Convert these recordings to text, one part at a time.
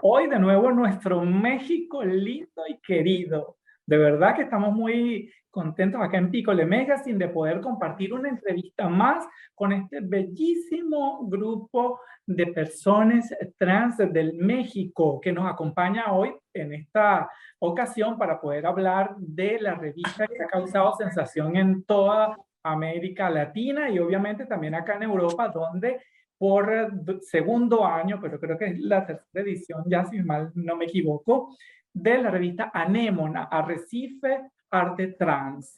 hoy de nuevo en nuestro México lindo y querido. De verdad que estamos muy contentos acá en Picole Magazine de poder compartir una entrevista más con este bellísimo grupo de personas trans del México que nos acompaña hoy en esta ocasión para poder hablar de la revista que ha causado sensación en toda América Latina y obviamente también acá en Europa, donde por segundo año, pero creo que es la tercera edición, ya si mal no me equivoco, de la revista Anémona, Arrecife Arte Trans.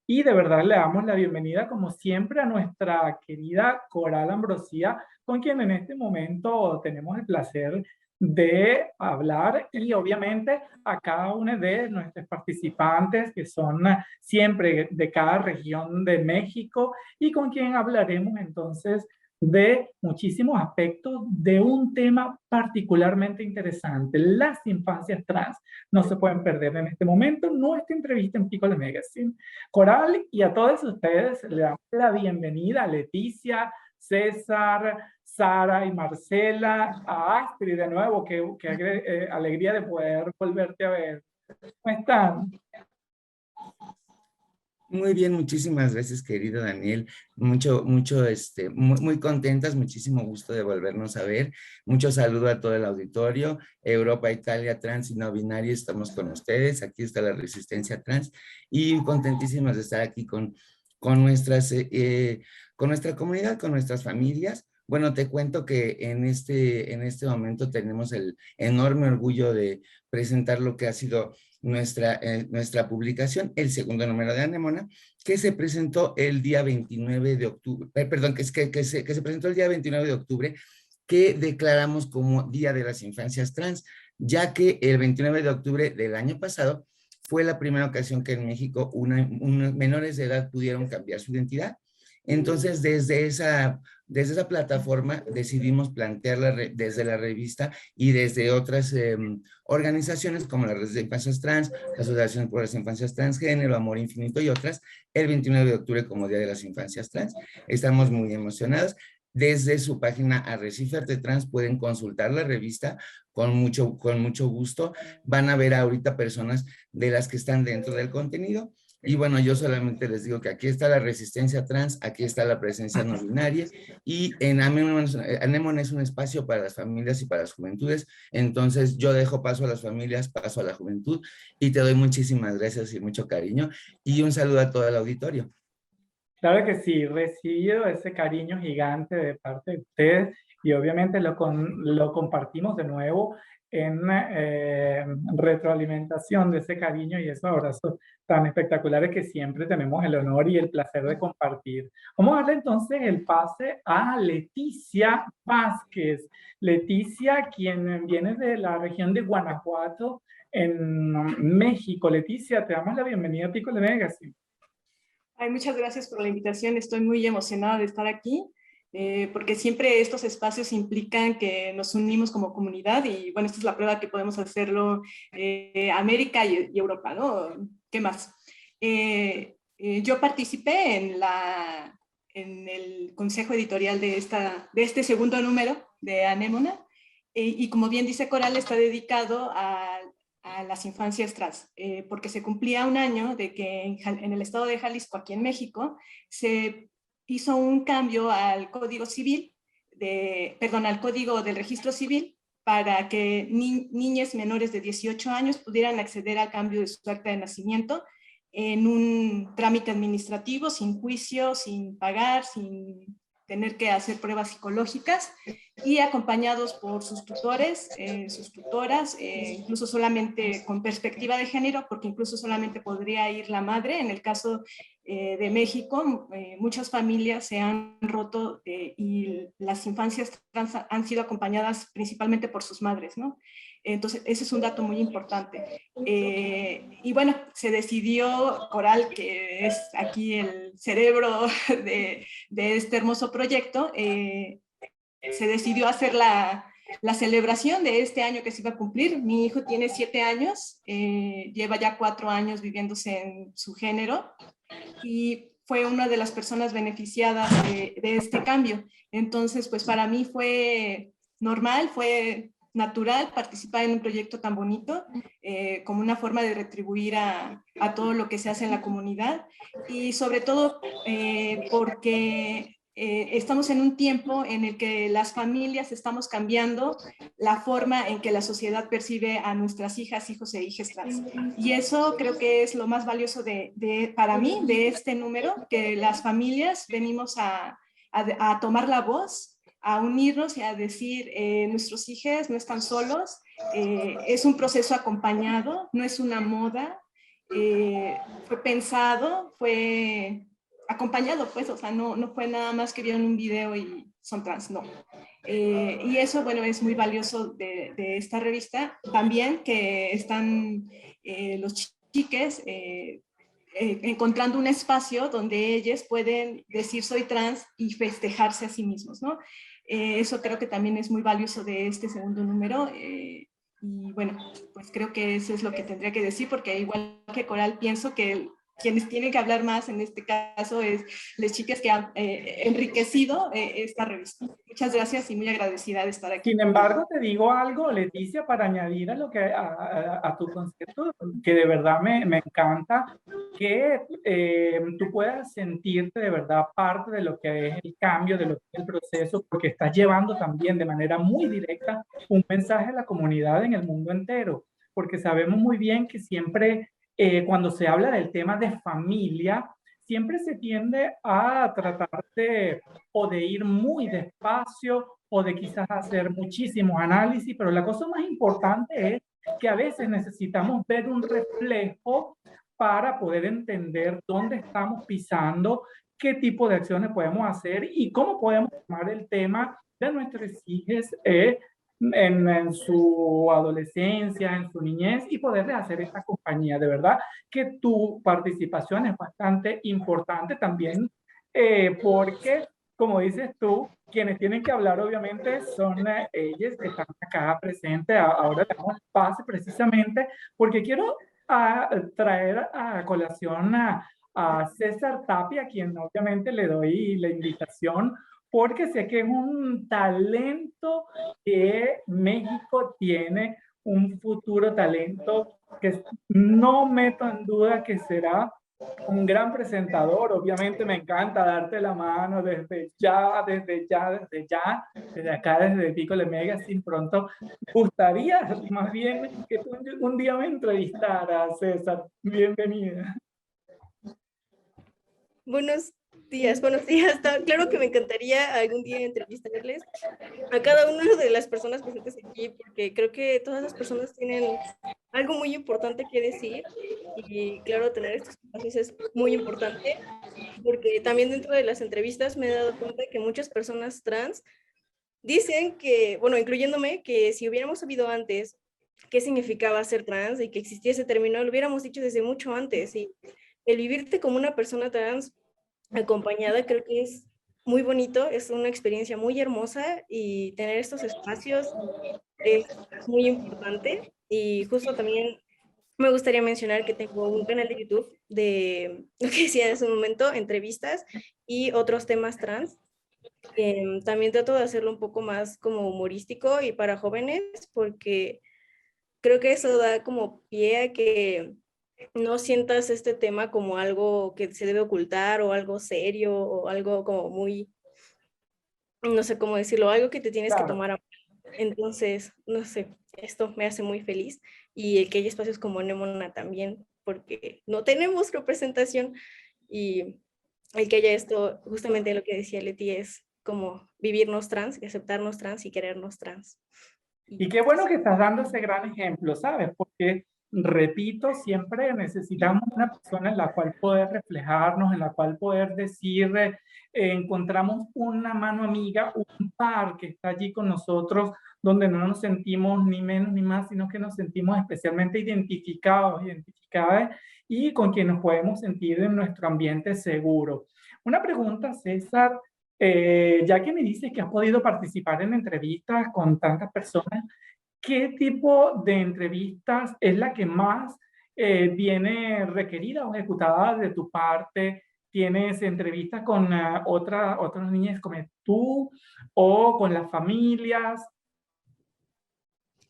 Y de verdad le damos la bienvenida, como siempre, a nuestra querida Coral Ambrosía, con quien en este momento tenemos el placer de hablar y obviamente a cada uno de nuestros participantes que son siempre de cada región de México y con quien hablaremos entonces de muchísimos aspectos de un tema particularmente interesante, las infancias trans. No se pueden perder en este momento nuestra entrevista en Pico de Magazine. Coral, y a todos ustedes le damos la bienvenida a Leticia, César, Sara y Marcela, a Astrid de nuevo, qué alegría de poder volverte a ver. ¿Cómo están? Muy bien, muchísimas gracias, querido Daniel. Muy contentas, muchísimo gusto de volvernos a ver. Mucho saludo a todo el auditorio. Europa, Italia, trans y no binario, estamos con ustedes. Aquí está la resistencia trans y contentísimas de estar aquí con con nuestra comunidad, con nuestras familias. Bueno, te cuento que en este momento tenemos el enorme orgullo de presentar lo que ha sido nuestra publicación, el segundo número de Anémona, que se presentó el día 29 de octubre, perdón, que se presentó el día 29 de octubre, que declaramos como Día de las Infancias Trans, ya que el 29 de octubre del año pasado fue la primera ocasión que en México unos menores de edad pudieron cambiar su identidad. Entonces, desde esa plataforma decidimos plantearla desde la revista y desde otras organizaciones como la Red de Infancias Trans, la Asociación por las Infancias Transgénero, Amor Infinito y otras, el 29 de octubre como Día de las Infancias Trans. Estamos muy emocionados. Desde su página Arrecife Arte Trans pueden consultar la revista con mucho gusto. Van a ver ahorita personas de las que están dentro del contenido. Y bueno, yo solamente les digo que aquí está la resistencia trans, aquí está la presencia no binaria y en Anémona es un espacio para las familias y para las juventudes. Entonces yo dejo paso a las familias, paso a la juventud y te doy muchísimas gracias y mucho cariño y un saludo a todo el auditorio. Claro que sí, recibo ese cariño gigante de parte de ustedes y obviamente lo compartimos de nuevo en retroalimentación de ese cariño y esos abrazos tan espectaculares que siempre tenemos el honor y el placer de compartir. Vamos a darle entonces el pase a Leticia Vázquez. Leticia, quien viene de la región de Guanajuato, en México. Leticia, te damos la bienvenida a Pico de Magazine. Ay, muchas gracias por la invitación. Estoy muy emocionada de estar aquí, porque siempre estos espacios implican que nos unimos como comunidad y bueno, esta es la prueba que podemos hacerlo América y Europa, ¿no? ¿Qué más? Yo participé en el consejo editorial de este segundo número de Anémona y como bien dice Coral, está dedicado a las infancias trans, porque se cumplía un año de que en el estado de Jalisco, aquí en México, se hizo un cambio al Código Civil, al Código del Registro Civil, para que niñas menores de 18 años pudieran acceder al cambio de su acta de nacimiento en un trámite administrativo, sin juicio, sin pagar, sin tener que hacer pruebas psicológicas y acompañados por sus tutores, sus tutoras, incluso solamente con perspectiva de género, porque incluso solamente podría ir la madre. En el caso de México, muchas familias se han roto y las infancias trans han sido acompañadas principalmente por sus madres, ¿no? Entonces, ese es un dato muy importante. Y bueno, se decidió, Coral, que es aquí el cerebro de este hermoso proyecto, se decidió hacer la celebración de este año que se iba a cumplir. Mi hijo tiene 7 años, lleva ya 4 años viviéndose en su género y fue una de las personas beneficiadas de este cambio. Entonces, pues para mí fue normal, fue natural participar en un proyecto tan bonito, como una forma de retribuir a todo lo que se hace en la comunidad, y sobre todo porque estamos en un tiempo en el que las familias estamos cambiando la forma en que la sociedad percibe a nuestras hijas, hijos e hijas trans. Y eso creo que es lo más valioso para mí de este número, que las familias venimos a tomar la voz, a unirnos y a decir, nuestros hijos no están solos, es un proceso acompañado, no es una moda, fue pensado, fue acompañado, pues, o sea, no fue nada más que vieron un video y son trans, no. Y eso, bueno, es muy valioso de esta revista. También que están los chiques encontrando un espacio donde ellos pueden decir soy trans y festejarse a sí mismos, ¿no? Eso creo que también es muy valioso de este segundo número. Y bueno, pues creo que eso es lo que tendría que decir, porque igual que Coral, pienso que quienes tienen que hablar más en este caso es las chicas que han enriquecido esta revista. Muchas gracias y muy agradecida de estar aquí. Sin embargo, te digo algo, Leticia, para añadir a, lo que, a tu concepto, que de verdad me encanta, que tú puedas sentirte de verdad parte de lo que es el cambio, de lo que es el proceso, porque estás llevando también de manera muy directa un mensaje a la comunidad en el mundo entero, porque sabemos muy bien que siempre cuando se habla del tema de familia, siempre se tiende a tratar de o de ir muy despacio o de quizás hacer muchísimos análisis, pero la cosa más importante es que a veces necesitamos ver un reflejo para poder entender dónde estamos pisando, qué tipo de acciones podemos hacer y cómo podemos tomar el tema de nuestros hijos en su adolescencia, en su niñez y poderles hacer esta compañía. De verdad que tu participación es bastante importante también porque, como dices tú, quienes tienen que hablar obviamente son ellas que están acá presentes. Ahora le damos pase precisamente porque quiero traer a colación a César Tapia, a quien obviamente le doy la invitación porque sé que es un talento que México tiene, un futuro talento que no meto en duda que será un gran presentador. Obviamente me encanta darte la mano desde ya, desde acá, desde Pícole Magazine. Pronto me gustaría más bien que tú un día me entrevistaras, César. Bienvenida. Buenos días. Claro que me encantaría algún día entrevistarles a cada una de las personas presentes aquí, porque creo que todas las personas tienen algo muy importante que decir y claro, tener estos espacios es muy importante, porque también dentro de las entrevistas me he dado cuenta que muchas personas trans dicen que, bueno, incluyéndome, que si hubiéramos sabido antes qué significaba ser trans y que existía ese término, lo hubiéramos dicho desde mucho antes. Y el vivirte como una persona trans acompañada creo que es muy bonito, es una experiencia muy hermosa y tener estos espacios es muy importante. Y justo también me gustaría mencionar que tengo un canal de YouTube de lo que decía en su momento, entrevistas y otros temas trans. También trato de hacerlo un poco más como humorístico y para jóvenes porque creo que eso da como pie a que no sientas este tema como algo que se debe ocultar o algo serio o algo como muy, no sé cómo decirlo, algo que te tienes que tomar a... Entonces, no sé, esto me hace muy feliz y el que haya espacios como Nemona también, porque no tenemos representación y el que haya esto, justamente lo que decía Leti, es como vivirnos trans, aceptarnos trans y querernos trans. Y qué bueno que estás dando ese gran ejemplo, ¿sabes? Porque, repito, siempre necesitamos una persona en la cual poder reflejarnos, en la cual poder decir, encontramos una mano amiga, un par que está allí con nosotros, donde no nos sentimos ni menos ni más, sino que nos sentimos especialmente identificados, identificadas y con quien nos podemos sentir en nuestro ambiente seguro. Una pregunta, César. Ya que me dices que has podido participar en entrevistas con tantas personas, ¿qué tipo de entrevistas es la que más viene requerida o ejecutada de tu parte? ¿Tienes entrevistas con otras niñas como tú o con las familias?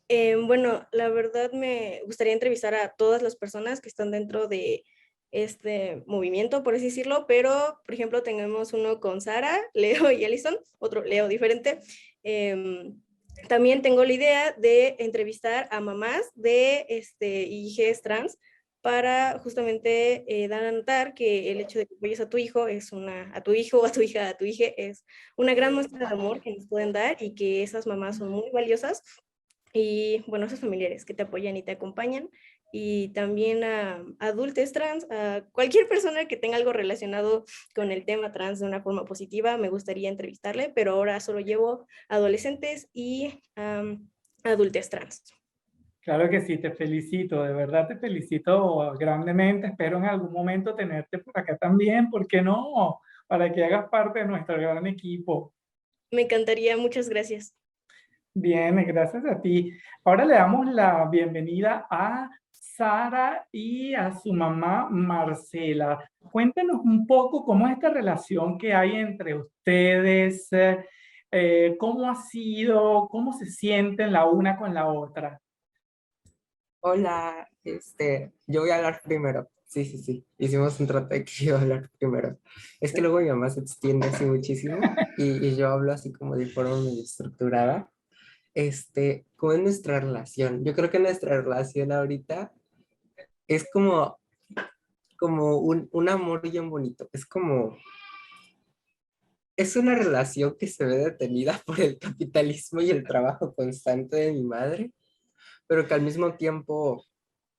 Bueno, la verdad me gustaría entrevistar a todas las personas que están dentro de este movimiento, por así decirlo, pero, por ejemplo, tenemos uno con Sara, Leo y Alison, otro Leo diferente. También tengo la idea de entrevistar a mamás de hijes trans para justamente dar a notar que el hecho de que apoyes a tu hijo a tu hijo o a tu hija, a tu hija, es una gran muestra de amor que nos pueden dar y que esas mamás son muy valiosas y bueno, esos familiares que te apoyan y te acompañan, y también a adultos trans, a cualquier persona que tenga algo relacionado con el tema trans de una forma positiva, me gustaría entrevistarle, pero ahora solo llevo adolescentes y adultos trans. Claro que sí, te felicito, de verdad te felicito grandemente. Espero en algún momento tenerte por acá también, ¿por qué no? Para que hagas parte de nuestro gran equipo. Me encantaría, muchas gracias. Bien, gracias a ti. Ahora le damos la bienvenida a Sara y a su mamá Marcela. Cuéntenos un poco cómo es esta relación que hay entre ustedes, cómo ha sido, cómo se sienten la una con la otra. Hola, yo voy a hablar primero. Sí, sí, sí. Hicimos un trato de que yo voy a hablar primero. Es que luego mi mamá se extiende así muchísimo y yo hablo así como de forma medio estructurada. ¿Cómo es nuestra relación? Yo creo que nuestra relación ahorita es como un amor bien bonito. Es una relación que se ve detenida por el capitalismo y el trabajo constante de mi madre, pero que al mismo tiempo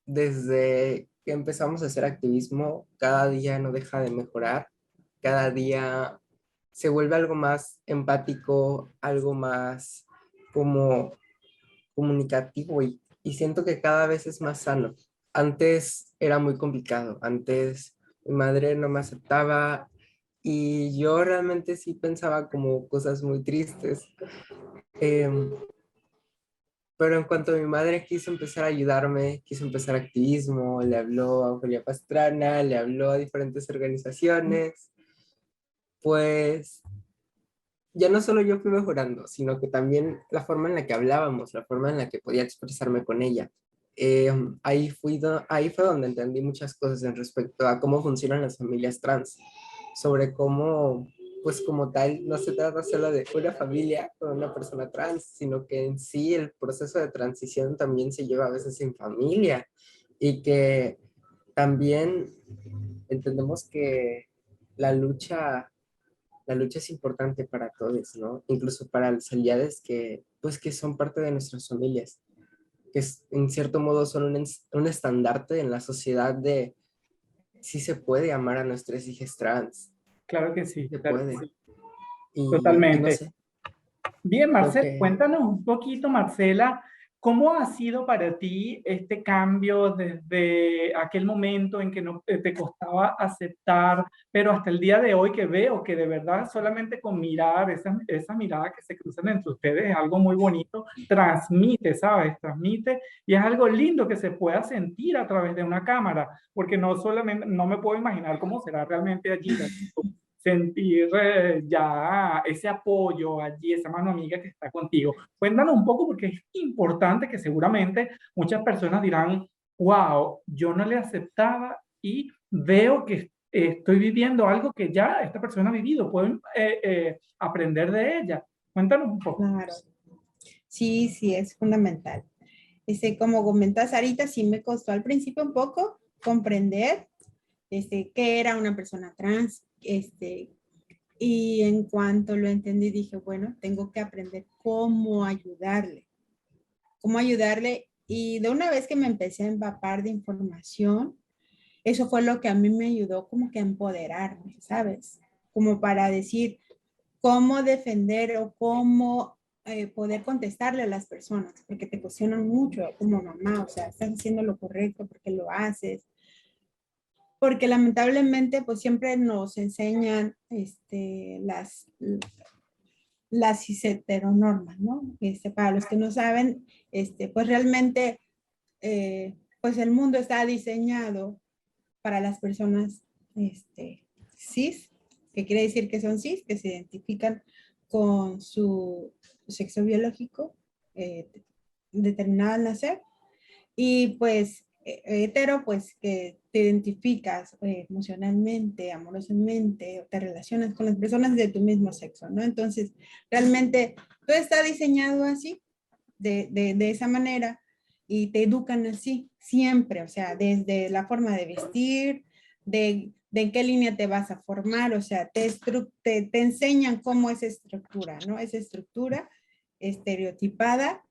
desde que empezamos a hacer activismo, cada día no deja de mejorar, cada día se vuelve algo más empático, algo más como comunicativo y siento que cada vez es más sano. Antes era muy complicado, antes mi madre no me aceptaba y yo realmente sí pensaba como cosas muy tristes. Em, Pero en cuanto mi madre quiso empezar a ayudarme, quiso empezar activismo, le habló a Julia Pastrana, le habló a diferentes organizaciones, pues ya no solo yo fui mejorando, sino que también la forma en la que hablábamos, la forma en la que podía expresarme con ella. Ahí fue donde entendí muchas cosas en respecto a cómo funcionan las familias trans, sobre cómo, pues como tal, no se trata solo de una familia con una persona trans, sino que en sí el proceso de transición también se lleva a veces en familia y que también entendemos que la lucha la lucha es importante para todos, ¿no? Incluso para las aliadas que, pues, que son parte de nuestras familias, que en cierto modo son un estandarte en la sociedad de si se puede amar a nuestros hijos trans, Claro que sí sí, se claro que puede. sí. Y no Totalmente. sé, Bien, creo Marcela, que cuéntanos un poquito, Marcela, ¿cómo ha sido para ti este cambio desde aquel momento en que no te costaba aceptar, pero hasta el día de hoy que veo que de verdad solamente con mirar, esa mirada que se cruzan entre ustedes es algo muy bonito, transmite, ¿sabes? Transmite y es algo lindo que se pueda sentir a través de una cámara, porque no solamente, no me puedo imaginar cómo será realmente allí sentir ya ese apoyo allí, esa mano amiga que está contigo. Cuéntanos un poco porque es importante que seguramente muchas personas dirán, wow, yo no le aceptaba y veo que estoy viviendo algo que ya esta persona ha vivido, pueden aprender de ella. Cuéntanos un poco. Claro, sí, sí, es fundamental. Como comentas, Sarita, sí me costó al principio un poco comprender qué era una persona trans, y en cuanto lo entendí, dije, bueno, tengo que aprender cómo ayudarle, y de una vez que me empecé a empapar de información, eso fue lo que a mí me ayudó como que a empoderarme, ¿sabes? Como para decir cómo defender o cómo poder contestarle a las personas, porque te cuestionan mucho como mamá, o sea, estás haciendo lo correcto, porque lo haces, porque lamentablemente pues siempre nos enseñan las cis heteronormas, ¿no? Para los que no saben, pues realmente pues el mundo está diseñado para las personas cis, que quiere decir que son cis, que se identifican con su sexo biológico, determinado al nacer. Y pues hetero, pues que te identificas emocionalmente, amorosamente, o te relacionas con las personas de tu mismo sexo, ¿no? Entonces, realmente todo está diseñado así, de esa manera, y te educan así, siempre, o sea, desde la forma de vestir, de en qué línea te vas a formar, o sea, te enseñan cómo es estructura, ¿no? Esa estructura estereotipada,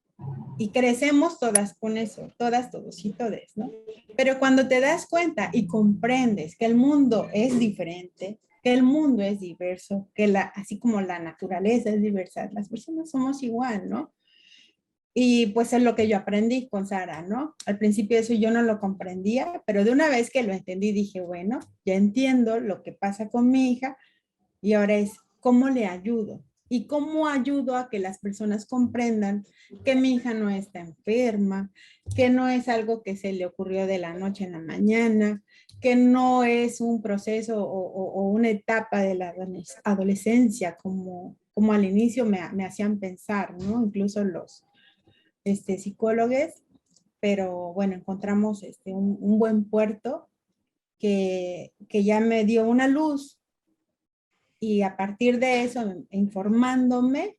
y crecemos todas con eso, todas, todos y todes, ¿no? Pero cuando te das cuenta y comprendes que el mundo es diferente, que el mundo es diverso, que así como la naturaleza es diversa, las personas somos igual, ¿no? Y pues es lo que yo aprendí con Sara, ¿no? Al principio eso yo no lo comprendía, pero de una vez que lo entendí dije, bueno, ya entiendo lo que pasa con mi hija y ahora es cómo le ayudo y cómo ayudo a que las personas comprendan que mi hija no está enferma, que no es algo que se le ocurrió de la noche en la mañana, que no es un proceso o una etapa de la adolescencia como al inicio me hacían pensar, ¿no? Incluso los psicólogos, pero bueno, encontramos un buen puerto que ya me dio una luz y a partir de eso, informándome,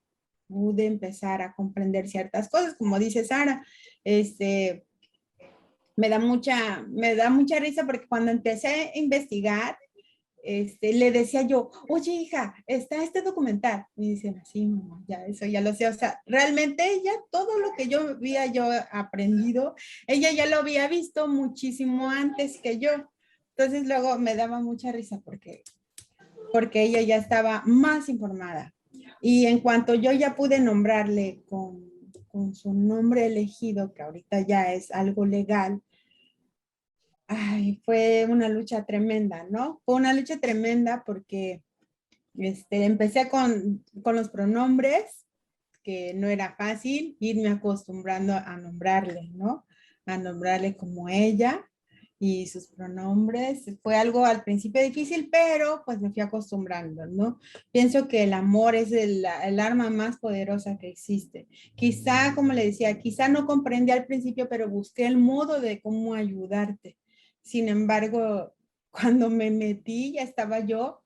pude empezar a comprender ciertas cosas, como dice Sara, me da mucha risa porque cuando empecé a investigar, le decía yo, oye hija, está este documental. Y dicen, sí, mamá, ya eso ya lo sé. O sea, realmente ella, todo lo que yo había aprendido, ella ya lo había visto muchísimo antes que yo. Entonces luego me daba mucha risa porque ella ya estaba más informada. Y en cuanto yo ya pude nombrarle con su nombre elegido, que ahorita ya es algo legal, ay, fue una lucha tremenda, ¿no? Fue una lucha tremenda porque empecé con los pronombres, que no era fácil irme acostumbrando a nombrarle, ¿no? A nombrarle como ella y sus pronombres. Fue algo al principio difícil, pero pues me fui acostumbrando, ¿no? Pienso que el amor es el arma más poderosa que existe. Quizá, como le decía, quizá no comprendí al principio, pero busqué el modo de cómo ayudarte. Sin embargo, cuando me metí, ya estaba yo,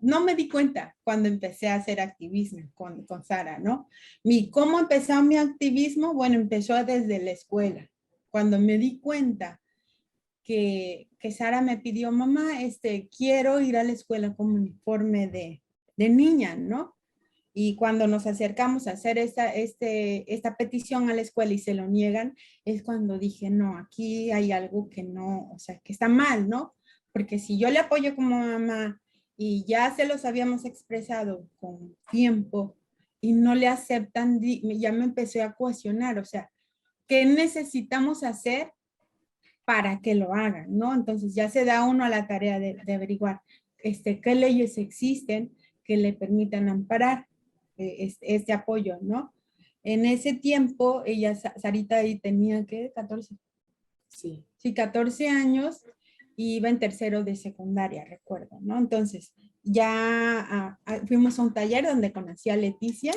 no me di cuenta cuando empecé a hacer activismo con Sara, ¿no? ¿Cómo empezó mi activismo? Bueno, empezó desde la escuela. Cuando me di cuenta que Sara me pidió, mamá, quiero ir a la escuela con uniforme de niña, ¿no? Y cuando nos acercamos a hacer esta petición a la escuela y se lo niegan, es cuando dije, no, aquí hay algo que no, o sea, que está mal, ¿no? Porque si yo le apoyo como mamá y ya se los habíamos expresado con tiempo y no le aceptan, ya me empecé a cuestionar, o sea, ¿qué necesitamos hacer para que lo hagan, ¿no? Entonces ya se da uno a la tarea de averiguar qué leyes existen que le permitan amparar este apoyo, ¿no? En ese tiempo, Sarita ahí tenía, ¿qué? 14. Sí. Sí, 14 años y iba en tercero de secundaria, recuerdo, ¿no? Entonces, ya fuimos a un taller donde conocí a Leticia,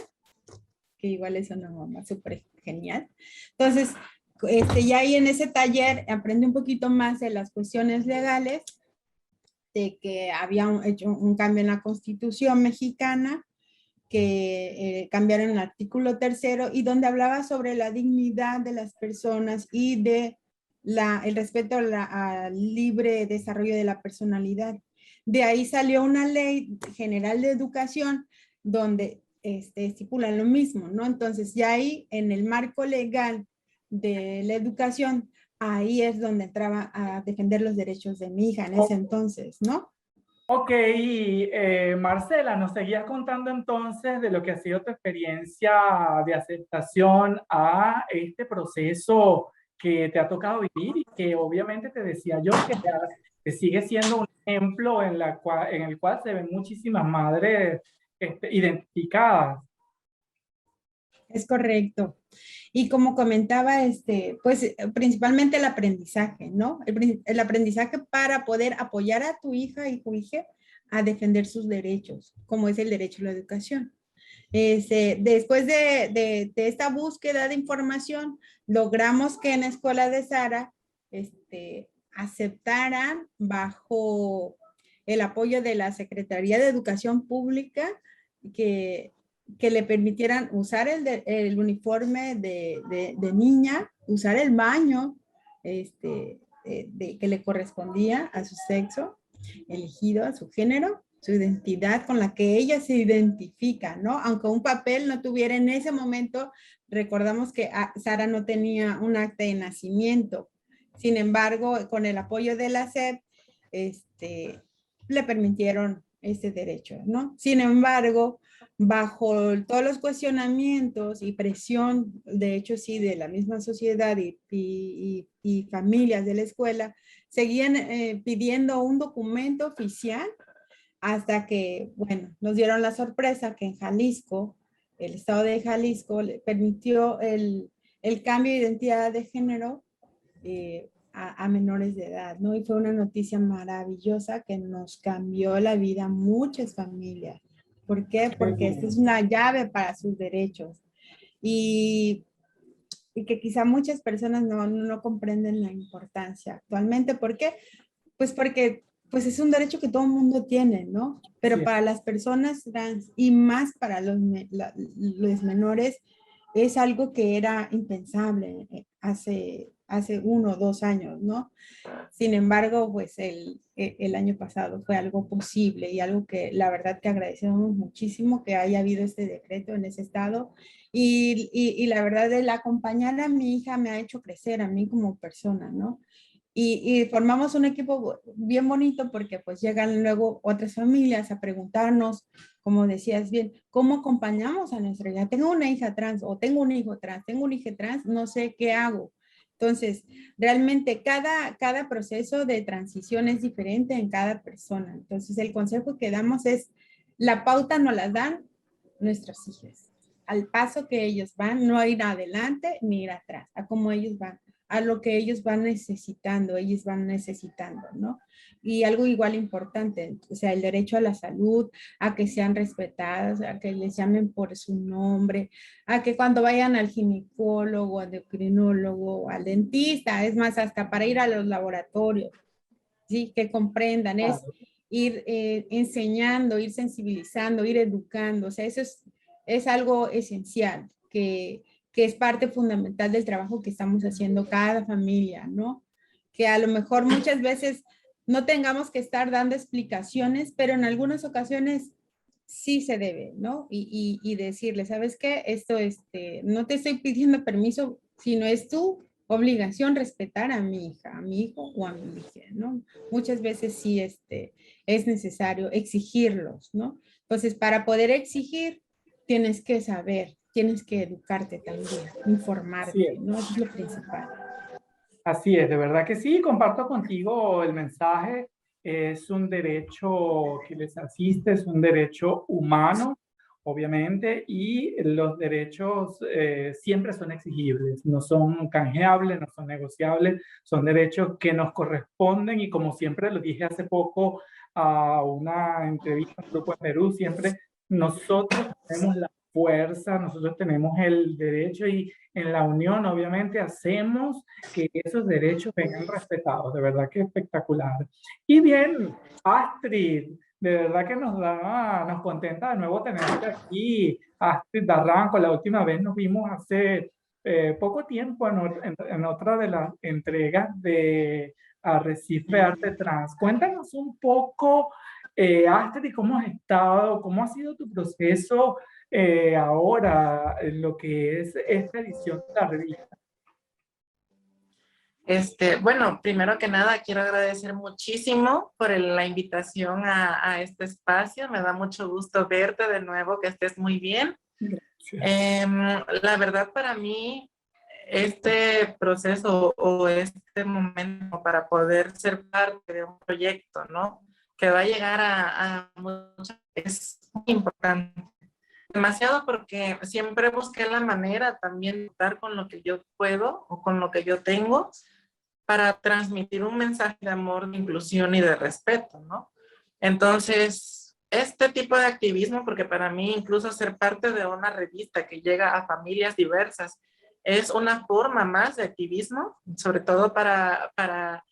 que igual es una mamá súper genial. Entonces, ya ahí en ese taller aprendí un poquito más de las cuestiones legales, de que había hecho un cambio en la Constitución mexicana, que cambiaron el artículo 3 y donde hablaba sobre la dignidad de las personas y de el respeto al libre desarrollo de la personalidad. De ahí salió una ley general de educación donde estipulan lo mismo, ¿no? Entonces ya ahí en el marco legal de la educación, ahí es donde entraba a defender los derechos de mi hija en ese entonces, ¿no? Ok, Marcela, nos seguías contando entonces de lo que ha sido tu experiencia de aceptación a este proceso que te ha tocado vivir y que obviamente te decía yo que sigue siendo un ejemplo en el cual se ven muchísimas madres identificadas. Es correcto. Y como comentaba, pues principalmente el aprendizaje, ¿no? El aprendizaje para poder apoyar a tu hija y tu hija a defender sus derechos, como es el derecho a la educación. Después de esta búsqueda de información, logramos que en la escuela de Sara aceptaran, bajo el apoyo de la Secretaría de Educación Pública, que le permitieran usar el uniforme de niña, usar el baño que le correspondía a su sexo elegido, a su género, su identidad con la que ella se identifica, ¿no? Aunque un papel no tuviera en ese momento, recordamos que Sara no tenía un acta de nacimiento. Sin embargo, con el apoyo de la SEP, le permitieron este derecho, ¿no? Sin embargo, bajo todos los cuestionamientos y presión, de hecho sí, de la misma sociedad y familias de la escuela, seguían pidiendo un documento oficial hasta que, bueno, nos dieron la sorpresa que en Jalisco, el estado de Jalisco le permitió el cambio de identidad de género a menores de edad, ¿no? Y fue una noticia maravillosa que nos cambió la vida a muchas familias. ¿Por qué? Porque esta es una llave para sus derechos. Y que quizá muchas personas no comprenden la importancia actualmente. ¿Por qué? Pues porque pues es un derecho que todo el mundo tiene, ¿no? Pero sí, para las personas trans y más para los menores es algo que era impensable hace 1 o 2 años, ¿no? Sin embargo, pues el año pasado fue algo posible y algo que la verdad que agradecemos muchísimo que haya habido este decreto en ese estado y la verdad el acompañar a mi hija me ha hecho crecer a mí como persona, ¿no? Y formamos un equipo bien bonito porque pues llegan luego otras familias a preguntarnos, como decías bien, ¿cómo acompañamos a nuestra hija? Tengo una hija trans o tengo un hijo trans, tengo un hijo trans, no sé qué hago. Entonces, realmente cada proceso de transición es diferente en cada persona. Entonces, el consejo que damos es, la pauta nos la dan nuestros hijos. Al paso que ellos van, no ir adelante ni ir atrás, a cómo ellos van, a lo que ellos van necesitando, ¿no? Y algo igual importante, o sea, el derecho a la salud, a que sean respetadas, a que les llamen por su nombre, a que cuando vayan al ginecólogo, al endocrinólogo, al dentista, es más, hasta para ir a los laboratorios, ¿sí? Que comprendan, es ir enseñando, ir sensibilizando, ir educando, o sea, eso es algo esencial, que es parte fundamental del trabajo que estamos haciendo cada familia, ¿no? Que a lo mejor muchas veces no tengamos que estar dando explicaciones, pero en algunas ocasiones sí se debe, ¿no? Y decirle, ¿sabes qué? Esto, no te estoy pidiendo permiso, sino es tu obligación respetar a mi hija, a mi hijo o a mi hija, ¿no? Muchas veces sí es necesario exigirlos, ¿no? Entonces, para poder exigir, tienes que saber, tienes que educarte también, informarte, ¿no? Eso es lo principal. Así es, de verdad que sí, comparto contigo el mensaje. Es un derecho que les asiste, es un derecho humano, obviamente, y los derechos siempre son exigibles, no son canjeables, no son negociables, son derechos que nos corresponden y como siempre lo dije hace poco a una entrevista en Grupo Perú, siempre nosotros tenemos la fuerza, nosotros tenemos el derecho y en la unión obviamente hacemos que esos derechos vengan respetados, de verdad que espectacular. Y bien, Astrid, de verdad que nos contenta de nuevo tenerte aquí, Astrid Darranco. La última vez nos vimos hace poco tiempo en otra de las entregas de Arrecife Arte Trans. Cuéntanos un poco, Astrid, cómo has estado, cómo ha sido tu proceso ahora en lo que es esta edición de la revista. Bueno, primero que nada quiero agradecer muchísimo por la invitación a este espacio. Me da mucho gusto verte de nuevo, que estés muy bien. La verdad para mí este proceso o este momento para poder ser parte de un proyecto, ¿no? Que va a llegar a muchos, es muy importante. Demasiado porque siempre busqué la manera también de estar con lo que yo puedo o con lo que yo tengo para transmitir un mensaje de amor, de inclusión y de respeto, ¿no? Entonces, este tipo de activismo, porque para mí incluso ser parte de una revista que llega a familias diversas es una forma más de activismo, sobre todo para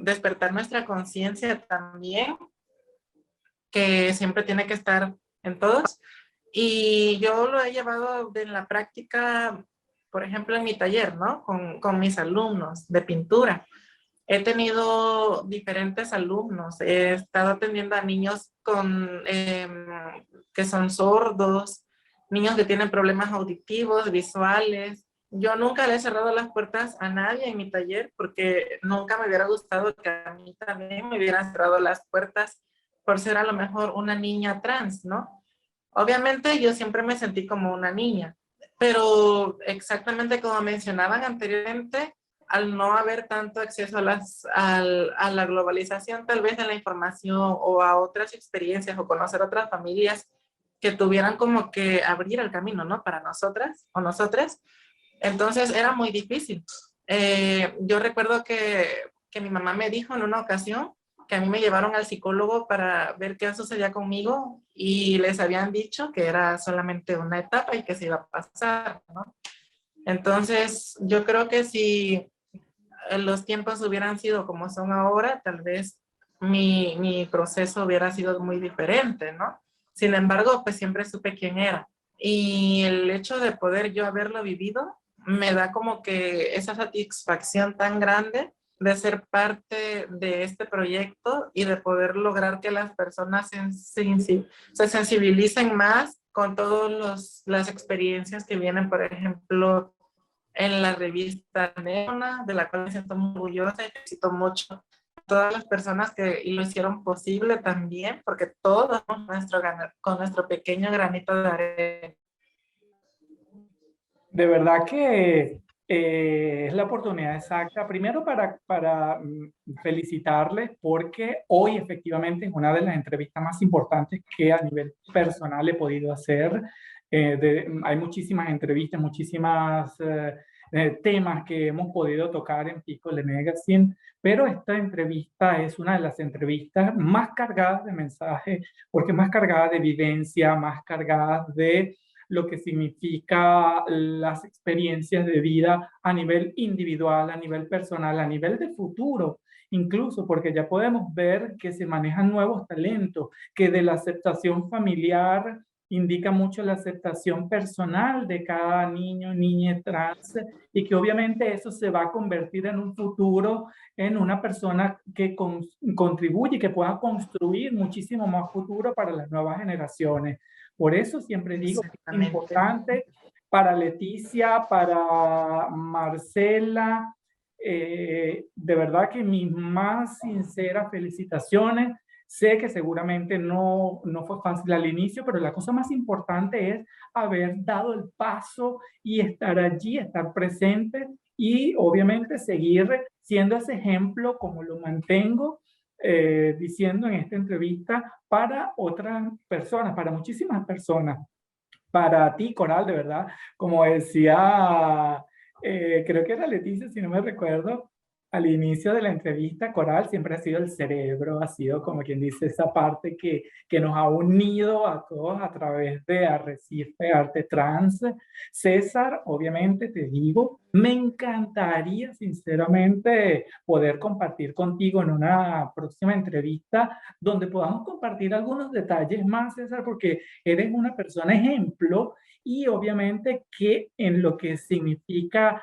despertar nuestra conciencia también, que siempre tiene que estar en todos. Y yo lo he llevado en la práctica, por ejemplo, en mi taller, ¿no? Con mis alumnos de pintura. He tenido diferentes alumnos, he estado atendiendo a niños que son sordos, niños que tienen problemas auditivos, visuales. Yo nunca le he cerrado las puertas a nadie en mi taller porque nunca me hubiera gustado que a mí también me hubieran cerrado las puertas por ser a lo mejor una niña trans, ¿no? Obviamente yo siempre me sentí como una niña, pero exactamente como mencionaban anteriormente, al no haber tanto acceso a la globalización, tal vez de la información o a otras experiencias o conocer otras familias que tuvieran como que abrir el camino, ¿no? Para nosotras o nosotras. Entonces era muy difícil. Yo recuerdo que mi mamá me dijo en una ocasión que a mí me llevaron al psicólogo para ver qué sucedía conmigo y les habían dicho que era solamente una etapa y que se iba a pasar, ¿no? Entonces, yo creo que si los tiempos hubieran sido como son ahora, tal vez mi proceso hubiera sido muy diferente, ¿no? Sin embargo, pues siempre supe quién era. Y el hecho de poder yo haberlo vivido me da como que esa satisfacción tan grande de ser parte de este proyecto y de poder lograr que las personas se sensibilicen más con todas las experiencias que vienen, por ejemplo, en la revista Neona, de la cual me siento muy orgullosa y felicito mucho a todas las personas que lo hicieron posible también, porque todos con nuestro pequeño granito de arena. De verdad que es la oportunidad exacta, primero para felicitarles porque hoy efectivamente es una de las entrevistas más importantes que a nivel personal he podido hacer. Hay muchísimas entrevistas, muchísimas temas que hemos podido tocar en Piccole Magazine, pero esta entrevista es una de las entrevistas más cargadas de mensajes, porque más cargada de evidencia, más cargada de lo que significa las experiencias de vida a nivel individual, a nivel personal, a nivel de futuro, incluso porque ya podemos ver que se manejan nuevos talentos, que de la aceptación familiar indica mucho la aceptación personal de cada niño, niña trans, y que obviamente eso se va a convertir en un futuro en una persona que contribuye, que pueda construir muchísimo más futuro para las nuevas generaciones. Por eso siempre digo que es importante para Leticia, para Marcela, de verdad que mis más sinceras felicitaciones. Sé que seguramente no fue fácil al inicio, pero la cosa más importante es haber dado el paso y estar allí, estar presente y obviamente seguir siendo ese ejemplo como lo mantengo diciendo en esta entrevista para otras personas, para muchísimas personas. Para ti, Coral, de verdad, como decía, creo que era Leticia, si no me recuerdo, al inicio de la entrevista, Coral siempre ha sido el cerebro, ha sido como quien dice esa parte que nos ha unido a todos a través de Arrecife Arte Trans. César, obviamente te digo, me encantaría sinceramente poder compartir contigo en una próxima entrevista donde podamos compartir algunos detalles más, César, porque eres una persona ejemplo y obviamente que en lo que significa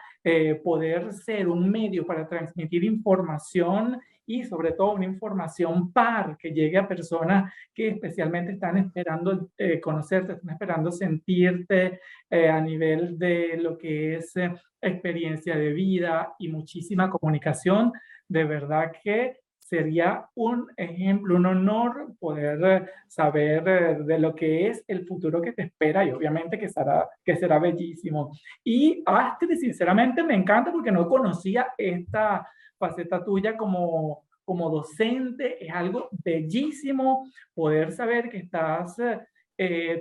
poder ser un medio para transmitir información y sobre todo una información que llegue a personas que especialmente están esperando conocerte, están esperando sentirte a nivel de lo que es experiencia de vida y muchísima comunicación. De verdad que sería un ejemplo, un honor poder saber de lo que es el futuro que te espera y obviamente que será bellísimo. Y Astrid, sinceramente me encanta porque no conocía esta faceta tuya como docente. Es algo bellísimo poder saber que estás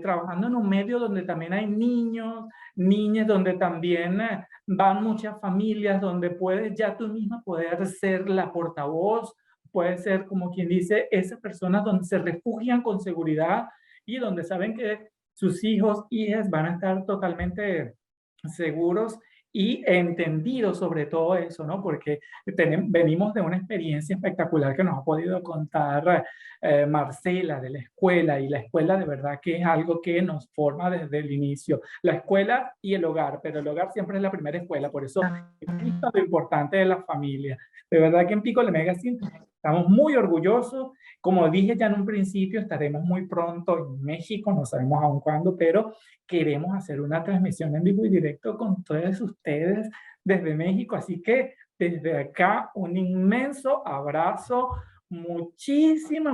trabajando en un medio donde también hay niños, niñas, donde también van muchas familias, donde puedes ya tú misma poder ser la portavoz, puede ser, como quien dice, esas personas donde se refugian con seguridad y donde saben que sus hijos, hijas van a estar totalmente seguros y entendidos sobre todo eso, ¿no? Porque venimos de una experiencia espectacular que nos ha podido contar Marcela de la escuela, y la escuela de verdad que es algo que nos forma desde el inicio. La escuela y el hogar, pero el hogar siempre es la primera escuela, por eso es lo importante de la familia. De verdad que en Pico de Magazine estamos muy orgullosos. Como dije ya en un principio, estaremos muy pronto en México, no sabemos aún cuándo, pero queremos hacer una transmisión en vivo y directo con todos ustedes desde México. Así que desde acá un inmenso abrazo, muchísima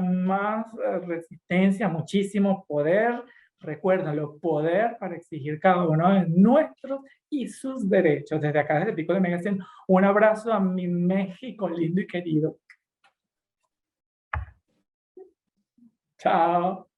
más resistencia, muchísimo poder. Recuérdalo, poder para exigir cada uno de nuestros y sus derechos. Desde acá, desde Pico de Magazine, un abrazo a mi México lindo y querido. Chao.